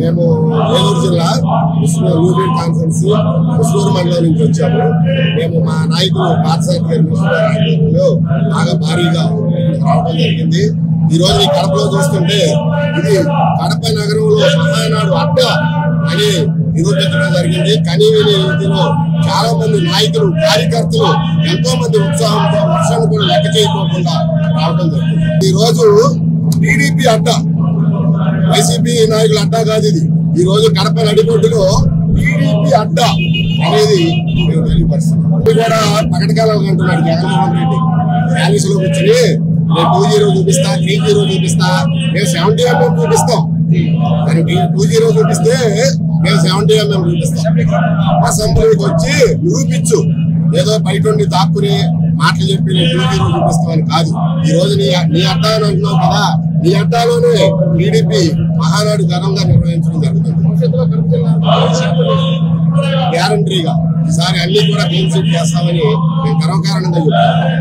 మేము ఏలూరు జిల్లా union conference ముస్లూరు మండలం నుంచి వచ్చాము. మేము మా నాయకులు పార్థసారథి గారి బాగా భారీగా రావడం జరిగింది. ఈ రోజు ఈ కడపలో చూస్తుంటే ఇది కడప నగరంలో మహానాడు అడ్డ అని నిరూపించడం జరిగింది. కనీవిని ఇంటిలో చాలా మంది నాయకులు కార్యకర్తలు ఎంతో మంది ఉత్సాహంతో వర్షాలు కూడా లెక్క చేయకోకుండా రావడం జరిగింది. ఈ రోజు టీడీపీ అడ్డ, వైసీపీ నాయకుల అడ్డా కాదు ఇది. ఈ రోజు కడప నడిబొడ్డులో టీడీపీ అడ్డ అనేది మేము తెలియపరుస్తున్నాం. కూడా పకటకాలం అంటున్నాడు జగన్మోహన్ రెడ్డి. ర్యాలీస్ లో కూర్చొని నేను 2-0 చూపిస్తా, 3-0 చూపిస్తా, మేము 70mm చూపిస్తాం. కానీ 2-0 చూపిస్తే మేము 70mm చూపిస్తాం. అసెంబ్లీకి వచ్చి నిరూపించు, ఏదో బయట ఉండి దాక్కుని మాటలు చెప్పి నేను 2-0 చూపిస్తామని కాదు. ఈ రోజు నీ అడ్డా అని అంటున్నావు కదా, నీ అడ్డాలోనే టీడీపీ మహానాడు ఘనంగా నిర్వహించడం జరుగుతుంది. గ్యారంటీగా ఈసారి అన్ని కూడా క్లీన్ స్వీప్ చేస్తామని మేము గర్వకారణంగా చెప్తాం.